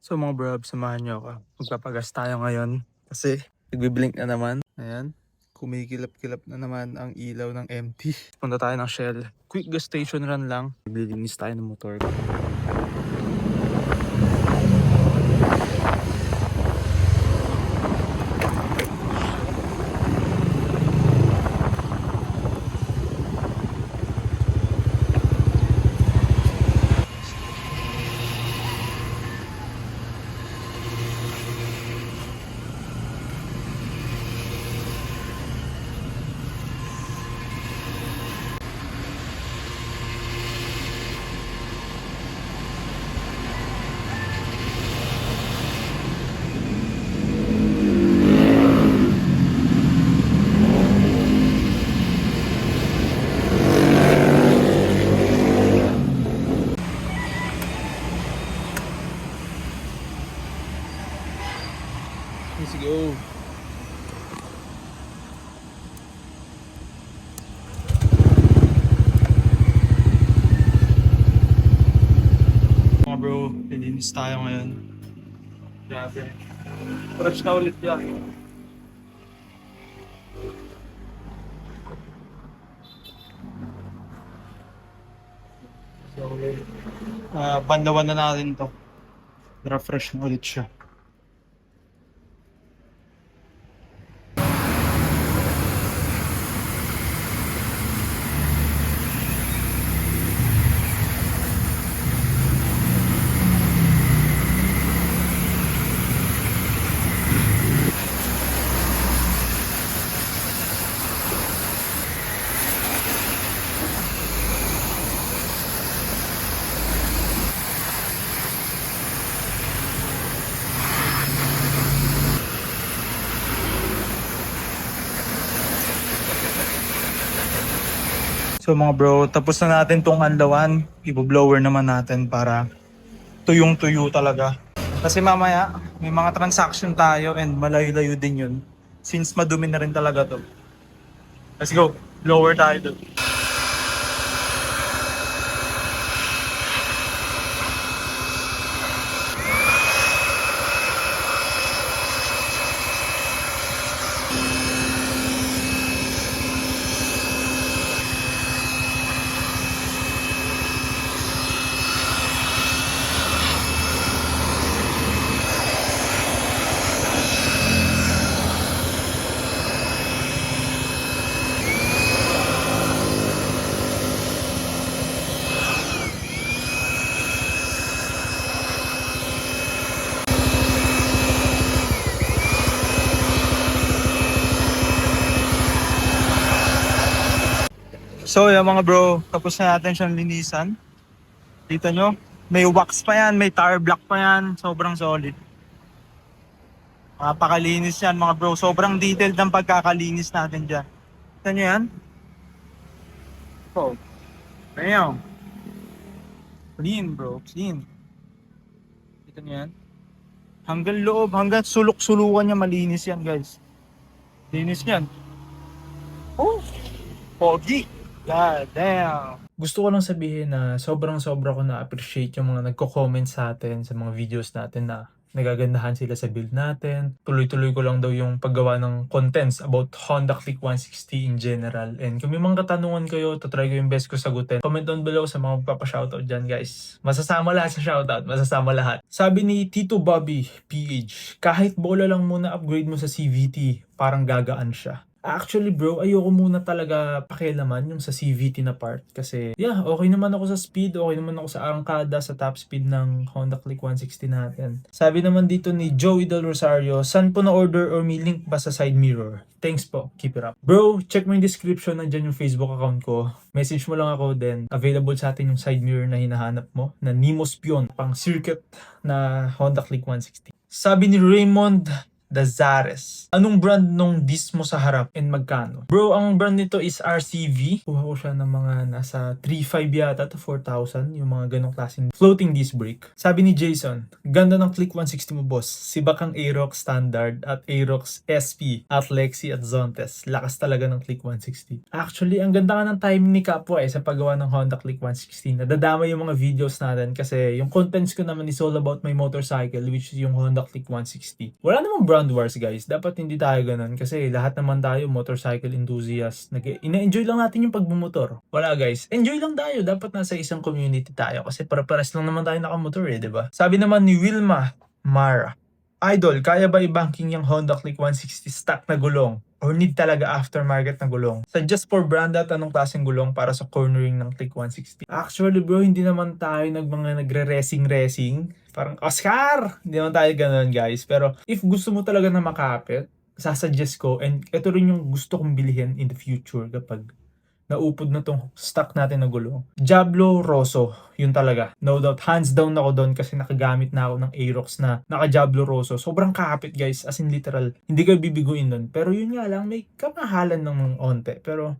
So mga bro, samahan nyo ako. Magpapagas tayo ngayon kasi nagbiblink na naman. Ayan. Kumikilap-kilap na naman ang ilaw ng MT. Punta tayo ng Shell. Quick gas station run lang. Naglilinis tayo ng motor. Let's go. Mga bro, lilinis tayo ngayon. Grabe. Fresh na ulit yan. So, bandawan na natin to. Refresh na ulit siya. So mga bro, tapos na natin tong andawan. I-blower naman natin para tuyong-tuyo talaga. Kasi mamaya, may mga transaction tayo and malayo-layo din yun. Since madumi na rin talaga to. Let's go, blower tayo doon. So yung mga bro, tapos na natin siyang linisan. Dito nyo, may wax pa yan, may tire block pa yan. Sobrang solid. Napakalinis yan mga bro. Sobrang detailed ng pagkakalinis natin dyan. Kita nyo yan? Oh. Ayan. Clean bro, clean. Kita nyo yan? Hanggang loob, hanggang sulok-sulukan niya malinis yan guys. Linis yan. Oh, pogi. God damn. Gusto ko lang sabihin na sobrang-sobra ko na-appreciate yung mga nagko-comment sa atin sa mga videos natin na nagagandahan sila sa build natin. Tuloy-tuloy ko lang daw yung paggawa ng contents about Honda Click 160 in general. And kung may mga katanungan kayo, tatry ko yung best ko sagutin. Comment down below sa mga magpapa-shoutout dyan guys. Masasama lahat sa shoutout. Masasama lahat. Sabi ni Tito Bobby PH, kahit bola lang muna upgrade mo sa CVT, parang gagaan siya. Actually bro, ayoko muna talaga pakialaman yung sa CVT na part kasi yeah, okay naman ako sa speed, okay naman ako sa arangkada, sa top speed ng Honda Click 160 natin. Sabi naman dito ni Joey Del Rosario, saan po na order or may link ba sa side mirror? Thanks po, keep it up. Bro, check mo yung description, nandyan yung Facebook account ko. Message mo lang ako, then available sa atin yung side mirror na hinahanap mo na Nemo Spion, pang circuit na Honda Click 160. Sabi ni Raymond the Zares. Anong brand nung disc mo sa harap and magkano? Bro, ang brand nito is RCV. Kuha ko siya ng mga nasa 3.5 yata to 4,000. Yung mga ganong klaseng floating disc brake. Sabi ni Jason, ganda ng Click 160 mo boss. Sibak ang Aerox Standard at Aerox SP at Lexi at Zontes. Lakas talaga ng Click 160. Actually, ang ganda nga ng timing ni Kapwa sa paggawa ng Honda Click 160. Nadadama yung mga videos natin kasi yung contents ko naman is all about my motorcycle, which is yung Honda Click 160. Wala namang brand wars guys. Dapat hindi tayo ganun kasi lahat naman tayo motorcycle enthusiast. Ina-enjoy lang natin yung pagbumotor. Wala guys. Enjoy lang tayo. Dapat nasa isang community tayo kasi para-paras lang naman tayo nakamotor diba? Sabi naman ni Wilma Mara, Idol, kaya ba i-banking yung Honda Click 160 stock na gulong? Or need talaga aftermarket na gulong? Suggest for brand at anong klaseng gulong para sa cornering ng Click 160. Actually bro, hindi naman tayo nagre-racing. Parang Oscar! Hindi naman tayo ganun guys. Pero if gusto mo talaga na makapit, sasuggest ko, and ito rin yung gusto kong bilhin in the future kapag naupod na tong stock natin na gulong. Diablo Rosso, yun talaga. No doubt, hands down ako doon kasi nakagamit na ako ng Aerox na naka Diablo Rosso. Sobrang kapit guys, as in literal. Hindi ko bibiguin doon. Pero yun nga lang, may kamahalan ng onte. Pero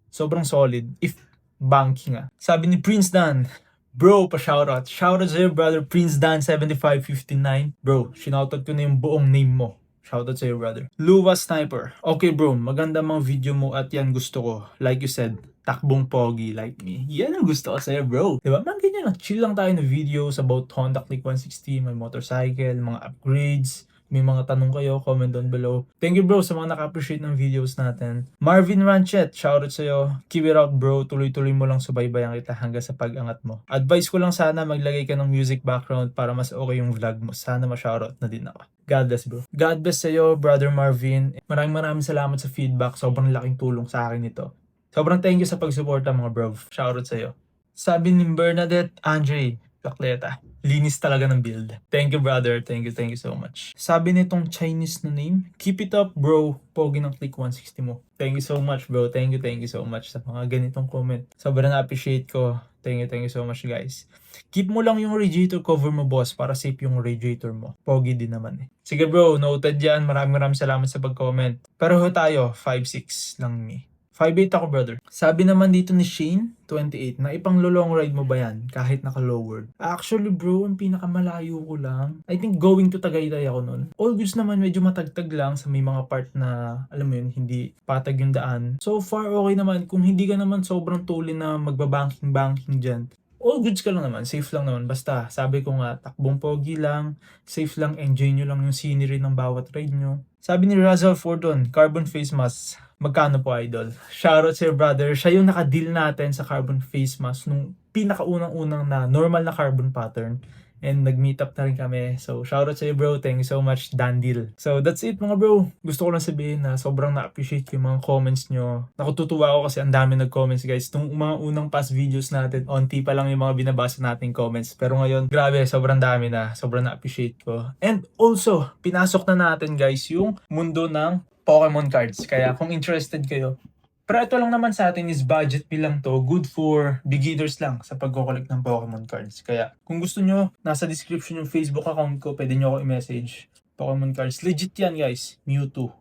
sobrang solid if banking nga. Sabi ni Prince Dan, bro, pa-shoutout. Shoutout sa'yo, brother Prince Dan 7559. Bro, sinoutout ko na yung buong name mo. Shoutout sa'yo, brother. Luwa Sniper. Okay, bro. Maganda mga video mo at yan gusto ko. Like you said, takbong pogi like me. Yan ang gusto ko sa'yo, bro. Diba? Man, ganyan lang. Chill lang tayo na videos about Honda Click 160, my motorcycle, mga upgrades. May mga tanong kayo, comment down below. Thank you, bro, sa mga naka-appreciate ng videos natin. Marvin Ranchet, shoutout sa'yo. Keep it up, bro. Tuloy-tuloy mo lang subaybayan kita hanggang sa pag-angat mo. Advice ko lang sana maglagay ka ng music background para mas okay yung vlog mo. Sana ma-shoutout na din ako. God bless, bro. God bless sa'yo, Brother Marvin. Maraming salamat sa feedback. Sobrang laking tulong sa akin ito. Sobrang thank you sa pagsuporta mga bro. Shoutout sa'yo. Sabi ni Bernadette Andre Bacleta, linis talaga ng build. Thank you, brother. Thank you so much. Sabi nitong Chinese na name, keep it up, bro. Pogi ng Click 160 mo. Thank you so much, bro. Thank you so much sa mga ganitong comment. Sobrang na-appreciate ko. Thank you so much, guys. Keep mo lang yung radiator cover mo, boss, para safe yung radiator mo. Pogi din naman eh. Sige, bro. Noted yan. Maraming salamat sa pag-comment. Pero tayo, 5'6 lang me. 5'8 ako, brother. Sabi naman dito ni Shane, 28, na ipang long ride mo ba yan kahit naka-lowered? Actually, bro, ang pinakamalayo ko lang, I think going to Tagaytay ako nun. All goods naman, medyo matagtag lang sa may mga part na, alam mo yun, hindi patag yung daan. So far, okay naman. Kung hindi ka naman sobrang tulin na magbabanking dyan, all goods ka lang naman, safe lang naman. Basta, sabi ko nga, takbong pogi lang, safe lang, enjoy nyo lang yung scenery ng bawat ride nyo. Sabi ni Razal Fortun, carbon face mask, magkano po, idol? Shoutout sa'yo, brother. Siya yung naka-deal natin sa carbon face mask nung pinakaunang-unang na normal na carbon pattern. And nag-meet up na rin kami. So, shoutout sa'yo, bro. Thank you so much, Dan Deal. So, that's it, mga bro. Gusto ko lang sabihin na sobrang na-appreciate yung mga comments nyo. Nakututuwa ako kasi ang dami nag-comments, guys. Nung mga unang past videos natin, onti pa lang yung mga binabasa nating comments. Pero ngayon, grabe, sobrang dami na. Sobrang na-appreciate ko. And also, pinasok na natin, guys, yung mundo ng Pokemon cards. Kaya kung interested kayo, pero ito lang naman sa atin is budget bilang to. Good for beginners lang sa pagko-collect ng Pokemon cards. Kaya kung gusto nyo, nasa description yung Facebook account ko. Pwede nyo ako i-message. Pokemon cards. Legit yan, guys. Mewtwo.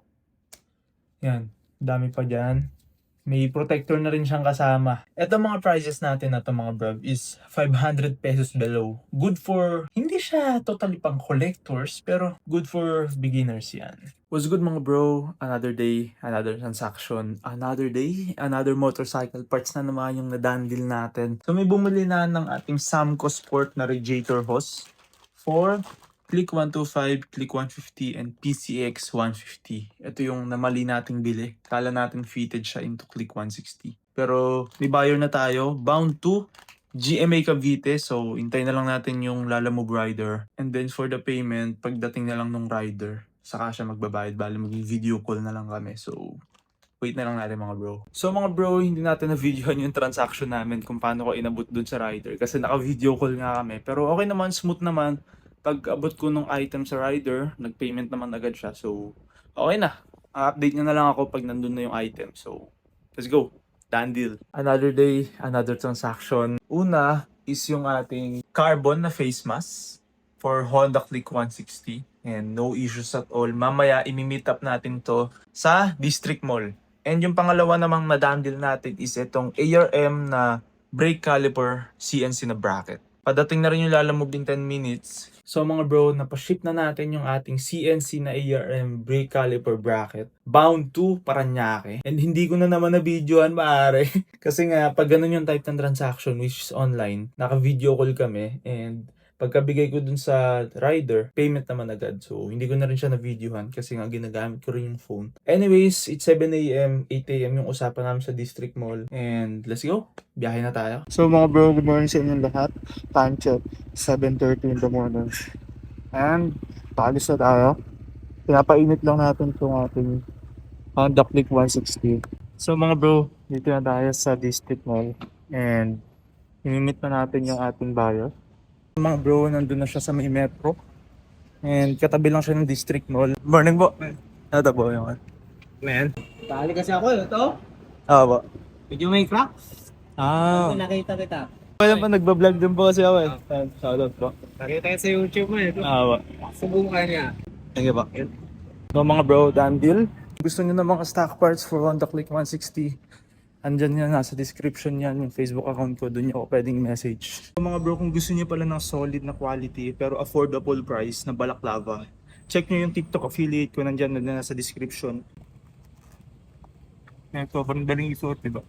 Yan. Dami pa dyan. May protector na rin siyang kasama. Ito mga prices natin na ito mga bro is 500 pesos below. Good for, hindi siya totally pang collectors, pero good for beginners yan. What's good mga bro? Another day, another transaction, another day, another motorcycle parts na naman yung nadandil natin. So may bumili na ng ating Samco Sport na radiator hose for Click 125, Click 150, and PCX 150. Ito yung namali nating bili. Kala natin fitted siya into Click 160. Pero may buyer na tayo. Bound to GMA Cavite. So, hintay na lang natin yung Lalamove rider. And then for the payment, pagdating na lang nung rider, saka siya magbabayad. Bali, mag-video call na lang kami. So, wait na lang natin mga bro. So mga bro, hindi natin na-videohan yung transaction namin kung paano ko inabot dun sa rider. Kasi naka-video call nga kami. Pero okay naman, smooth naman. Pag abot ko nung item sa rider, nag-payment naman agad siya. So, okay na. Update nyo na lang ako pag nandun na yung item. So, let's go. Done deal. Another day, another transaction. Una is yung ating carbon na face mask for Honda Click 160 and no issues at all. Mamaya imi-meet up natin to sa District Mall. And yung pangalawa namang madandil natin is itong ARM na brake caliper CNC na bracket. Padating na rin yung Lalamove in 10 minutes. So mga bro, napaship na natin yung ating CNC na ARM brake caliper bracket. Bound to Paranaque. And hindi ko na naman na-videoan maaari. Kasi nga, pag ganun yung type ng transaction which is online, naka-video call kami. And pagkabigay ko dun sa rider, payment naman agad. So, hindi ko na rin siya na-videohan kasi nga ginagamit ko rin yung phone. Anyways, it's 7 a.m., 8 a.m. yung usapan namin sa District Mall. And let's go. Biyahe na tayo. So mga bro, good morning sa inyong lahat. Time check, 7:30 in the morning. And paalis na tayo. Pinapainit lang natin itong ating Honda Click 160. So mga bro, dito na tayo sa District Mall. And imimit na natin yung ating buyer. Mga bro, nandun na siya sa may metro. And katabi lang siya ng District Mall. Morning po. Ito po yung Man. Bali kasi ako, ito. po. Medyo may crack. Ah. Nakita kita. Kaya pa nagbablog din po kasi ako eh. Shoutout po. Nakita ka sa YouTube mo eh. Po. Subukan niya. Thank you po. So mga bro, done deal. Gusto nyo ng mga stock parts for Honda Click 160, andyan yan, nasa description yan, yung Facebook account ko, doon nyo ako pwedeng message. So mga bro, kung gusto nyo pala ng solid na quality pero affordable price na balaklava, check nyo yung TikTok affiliate ko, nandyan na nasa description. Ito, parang daling isuot, diba?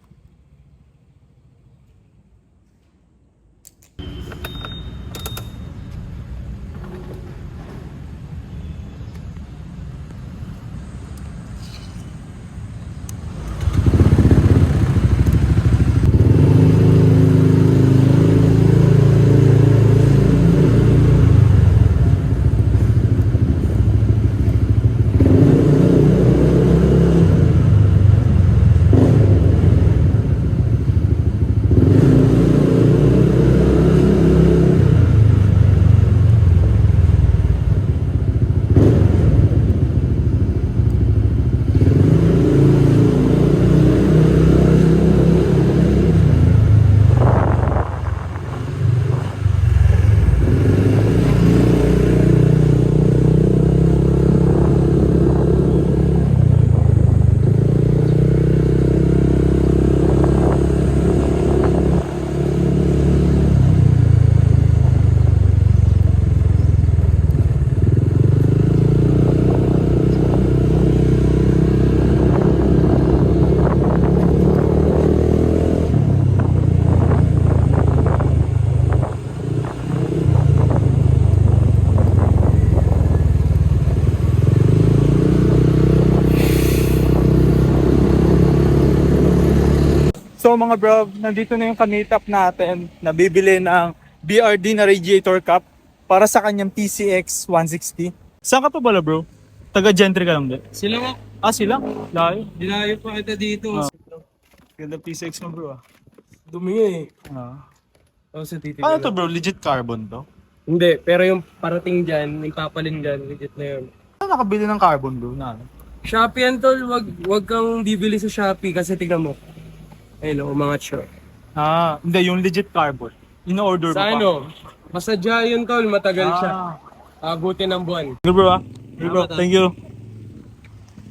So mga bro, nandito na yung kameetup natin na bibili ng BRD na radiator cap para sa kanyang PCX 160. Saan ka pa bala bro? Taga Gentry ka lang din? Sila mo. Sila? Layo. Dinayo pa kita dito. Ganda PCX mo bro Dumi eh. Oh, sa titig. Ano to bro? Legit carbon to? Hindi, pero yung parating dyan, yung papalin dyan, legit na yun. Ano nakabili ng carbon bro? Shopee yan tol, wag kang bibili sa Shopee kasi tignan mo. Ayun o, mga short. Hindi, yung legit carbon. In-order mo Sa pa. ano, masadya yun tol, matagal siya. Abutin ng buwan. Thank you bro Thank you bro. Thank you.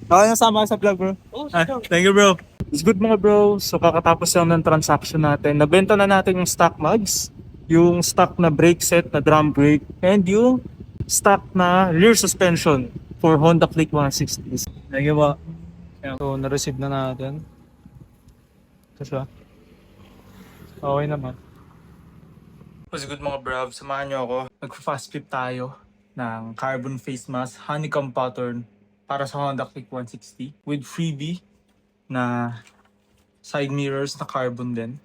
Okay, nasama ka sa vlog bro. Oh, Thank you bro. It's good mga bro. So kakatapos lang ng transaction natin. Nabenta na natin yung stock mugs, yung stock na brake set na drum brake, and yung stock na rear suspension for Honda Click 160. Thank you ba? So na-receive na natin. Ito siya. Okay naman. What's good mga bro? Samahan nyo ako. Mag-fast flip tayo ng carbon face mask honeycomb pattern para sa Honda Click 160 with freebie na side mirrors na carbon din.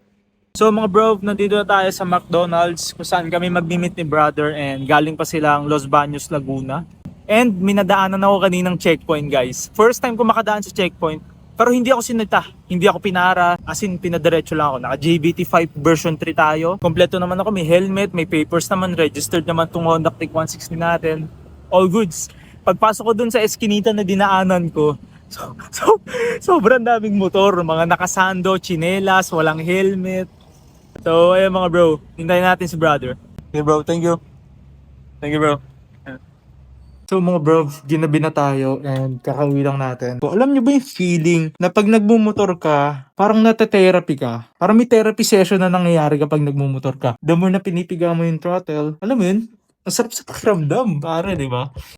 So mga bro, nandito na tayo sa McDonald's kung saan kami mag-meet ni brother and galing pa silang Los Baños, Laguna. And minadaanan ako kaninang checkpoint guys. First time ko makadaan sa checkpoint pero hindi ako sinita, hindi ako pinara, as in pinadiretso lang ako. Naka JBT5 version 3 tayo. Kompleto naman ako, may helmet, may papers naman, registered naman tong Honda Click 160 natin. All goods. Pagpasok ko dun sa eskinita na dinaanan ko, sobrang daming motor, mga nakasando, chinelas, walang helmet. So ayun mga bro, hintayin natin si brother. Okay bro, thank you. Thank you, bro. So mga bro, ginabi na tayo and kakauwi lang natin. So, alam nyo ba yung feeling na pag nagmumotor ka, parang nate-therapy ka? Parang may therapy session na nangyayari kapag nagmumotor ka. The more na pinipiga mo yung throttle, alam mo yun, ang sarap sa pakiramdam, pare, di ba?